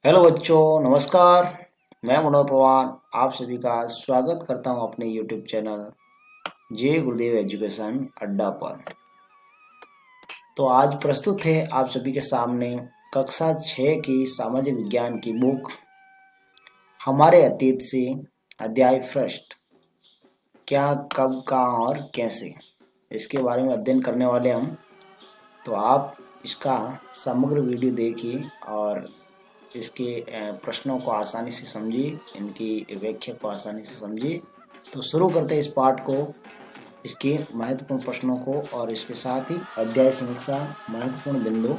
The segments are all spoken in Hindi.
हेलो बच्चों, नमस्कार। मैं मनोज पवार आप सभी का स्वागत करता हूं अपने यूट्यूब चैनल जय गुरुदेव एजुकेशन अड्डा पर। तो आज प्रस्तुत है आप सभी के सामने कक्षा 6 की सामाजिक विज्ञान की बुक हमारे अतीत से अध्याय फर्स्ट, क्या, कब, कहाँ और कैसे, इसके बारे में अध्ययन करने वाले हम। तो आप इसका समग्र वीडियो देखिए और इसके प्रश्नों को आसानी से समझिए, इनकी व्याख्या को आसानी से समझिए। तो शुरू करते हैं इस पाठ को, इसके महत्वपूर्ण प्रश्नों को और इसके साथ ही अध्याय समीक्षा महत्वपूर्ण बिंदु।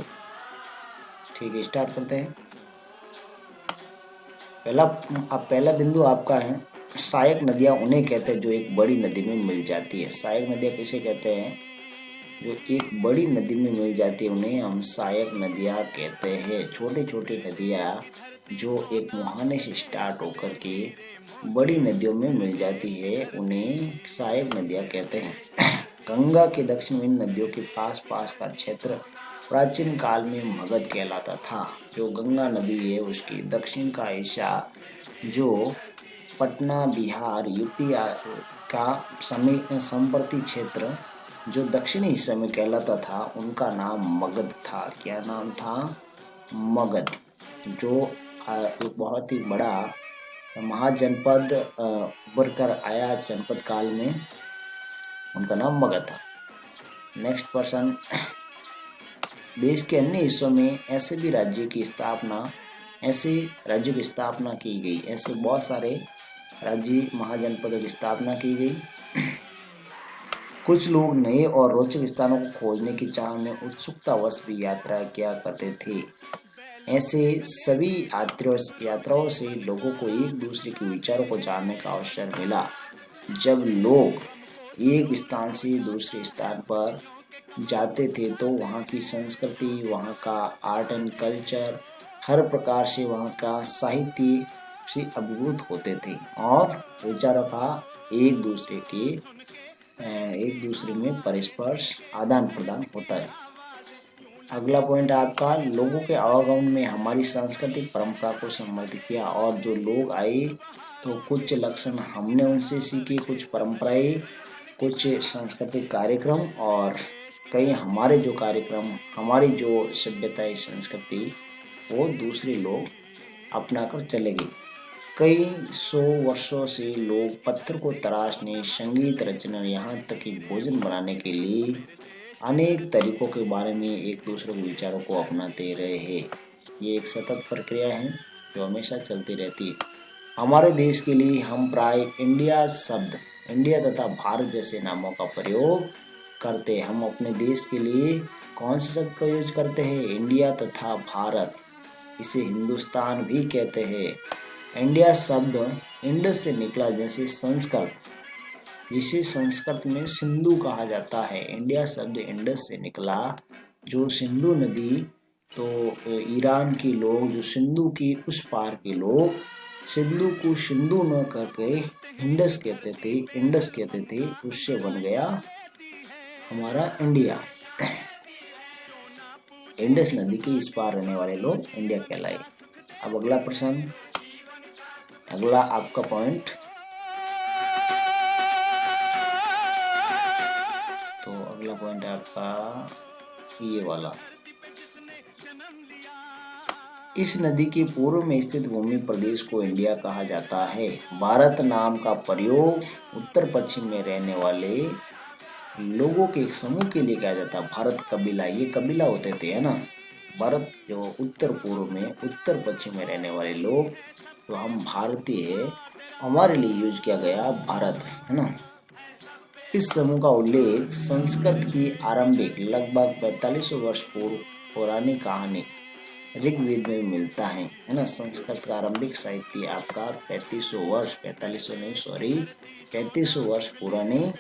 ठीक है, स्टार्ट करते हैं। पहला बिंदु आपका है, सहायक नदियां उन्हें कहते हैं जो एक बड़ी नदी में मिल जाती है। सहायक नदियां किसे कहते हैं? जो एक बड़ी नदी में मिल जाती है उन्हें हम सहायक नदियां कहते हैं। छोटी छोटी नदियां जो एक मुहाने से स्टार्ट होकर के बड़ी नदियों में मिल जाती है उन्हें सहायक नदियां कहते हैं। गंगा के दक्षिण में इन नदियों के पास पास का क्षेत्र प्राचीन काल में मगध कहलाता था। जो गंगा नदी है उसकी दक्षिण का हिस्सा जो पटना, बिहार, यूपी का संवर्ती क्षेत्र जो दक्षिणी हिस्से में कहलाता था उनका नाम मगध था। क्या नाम था? मगध। जो एक बहुत ही बड़ा महाजनपद उभर कर आया जनपद काल में, उनका नाम मगध था। नेक्स्ट पर्सन, देश के अन्य हिस्सों में ऐसे राज्यों की स्थापना की गई। ऐसे बहुत सारे राज्य महाजनपदों की स्थापना की गई। कुछ लोग नए और रोचक स्थानों को खोजने की चाह में उत्सुकतावश भी यात्रा किया करते थे। ऐसे सभी यात्राओं से लोगों को एक दूसरे के विचारों को जानने का अवसर मिला। जब लोग एक स्थान से दूसरे स्थान पर जाते थे तो वहाँ की संस्कृति, वहाँ का आर्ट एंड कल्चर, हर प्रकार से वहाँ का साहित्य से अभिभूत होते थे और विचारों का एक दूसरे में परस्पर आदान प्रदान होता है। अगला पॉइंट आपका, लोगों के आवागमन में हमारी सांस्कृतिक परंपरा को समृद्ध किया। और जो लोग आए तो कुछ लक्षण हमने उनसे सीखे, कुछ परंपराएं, कुछ सांस्कृतिक कार्यक्रम और कई हमारे जो कार्यक्रम, हमारी जो सभ्यता संस्कृति वो दूसरे लोग अपना कर चले गए। कई सौ वर्षों से लोग पत्थर को तराशने, संगीत रचना, यहाँ तक कि भोजन बनाने के लिए अनेक तरीकों के बारे में एक दूसरे के विचारों को अपनाते रहे हैं। ये एक सतत प्रक्रिया है जो हमेशा चलती रहती है। हमारे देश के लिए हम प्राय इंडिया तथा भारत जैसे नामों का प्रयोग करते हैं। हम अपने देश के लिए कौन से शब्द का यूज करते हैं? इंडिया तथा भारत। इसे हिंदुस्तान भी कहते हैं। इंडिया शब्द इंडस से निकला, जिसे संस्कृत में सिंधु कहा जाता है। इंडिया शब्द इंडस से निकला, जो सिंधु नदी, तो ईरान के लोग, जो सिंधु की उस पार के लोग सिंधु को सिंधु न करके इंडस कहते थे, उससे बन गया हमारा इंडिया। इंडस नदी के इस पार रहने वाले लोग इंडिया कहलाए। अब अगला प्रश्न, अगला आपका पॉइंट, तो अगला पॉइंट आपका ये वाला, इस नदी के पूर्व में स्थित भूमि प्रदेश को इंडिया कहा जाता है। भारत नाम का प्रयोग उत्तर पश्चिम में रहने वाले लोगों के एक समूह के लिए किया जाता है। भारत कबीला, ये कबीला होते थे, है ना। भारत जो उत्तर पूर्व में, उत्तर पश्चिम में रहने वाले लोग, तो हम भारतीय है, हमारे लिए यूज किया गया भारत, है ना। इस समूह का उल्लेख संस्कृत की आरंभिक लगभग 4500 वर्ष पूर्व पुरानी कहानी ऋग्वेद में मिलता है ना। संस्कृत का आरंभिक साहित्य आपका 3500 वर्ष पुराने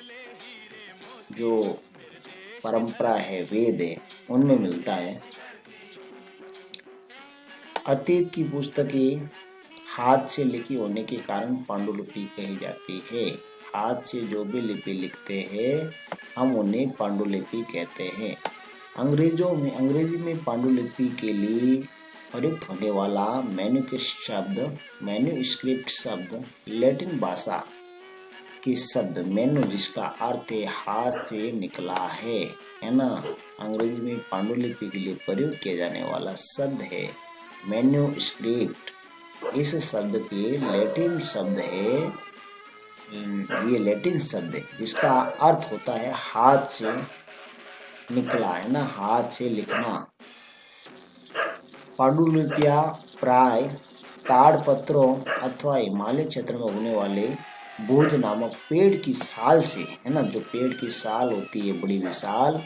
जो परंपरा है, वेद है, उनमें मिलता है। अतीत की पुस्तकें हाथ से लिखी होने के कारण पांडुलिपि कही जाती है। हाथ से जो भी लिपि लिखते हैं हम उन्हें पांडुलिपि कहते हैं। अंग्रेजी में पांडुलिपि के लिए प्रयुक्त होने वाला मैन्युस्क्रिप्ट शब्द लैटिन भाषा के शब्द मेनू, जिसका अर्थ है हाथ से निकला है ना। अंग्रेजी में पांडुलिपि के लिए प्रयोग किया जाने वाला शब्द है मैन्युस्क्रिप्ट। इस शब्द के लैटिन शब्द है, ये लैटिन शब्द है जिसका अर्थ होता है हाथ से निकला, है ना, हाथ से लिखना। पांडुलिपियां प्राय ताड़पत्रों अथवा हिमालय क्षेत्र में उगने वाले भोज नामक पेड़ की साल से, है ना, जो पेड़ की साल होती है बड़ी विशाल,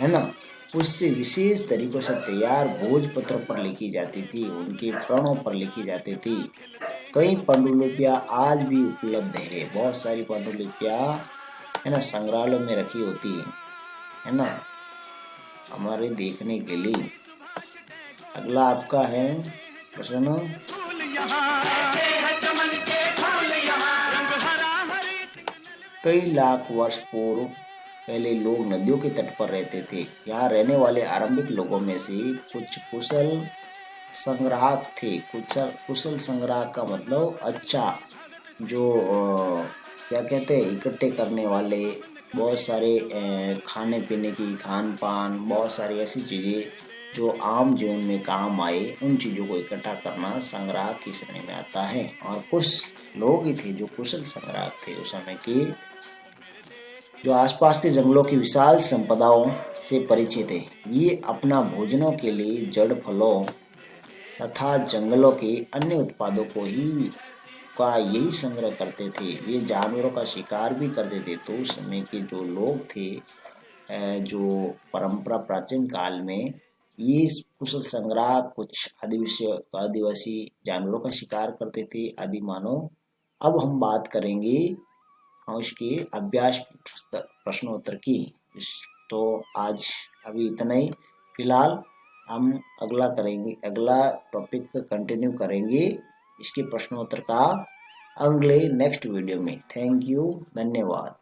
है ना, उससे विशेष तरीकों से तैयार भोजपत्र पर लिखी जाती थी, उनके प्रणों पर लिखी जाती थी। कई पांडुलिपियां आज भी उपलब्ध है, बहुत सारी पांडुलिपियां, है ना, संग्रहालय में रखी होती है ना, हमारे देखने के लिए। अगला आपका है प्रश्न, कई लाख वर्ष पूर्व पहले लोग नदियों के तट पर रहते थे। यहाँ रहने वाले आरंभिक लोगों में से कुछ कुशल संग्राहक थे। कुशल संग्राहक का मतलब अच्छा, जो क्या कहते हैं, इकट्ठे करने वाले, बहुत सारे खाने पीने की, खान पान, बहुत सारी ऐसी चीजें जो आम जीवन में काम आए, उन चीजों को इकट्ठा करना संग्राहक की श्रेणी में आता है। और कुछ लोग ही थे जो कुशल संग्राहक थे उस समय के, जो आसपास के जंगलों की विशाल संपदाओं से परिचित है। ये अपना भोजनों के लिए जड़ फलों तथा जंगलों के अन्य उत्पादों को ही का यही संग्रह करते थे। वे जानवरों का शिकार भी करते थे। तो उस समय के जो लोग थे, जो परंपरा प्राचीन काल में, ये कुशल संग्राह कुछ आदिवासी जानवरों का शिकार करते थे, आदि मानव। अब हम बात करेंगे उसके अभ्यास प्रश्नोत्तर की। तो आज अभी इतना ही फिलहाल, हम अगला टॉपिक कंटिन्यू करेंगे इसके प्रश्नोत्तर का अगले नेक्स्ट वीडियो में। थैंक यू, धन्यवाद।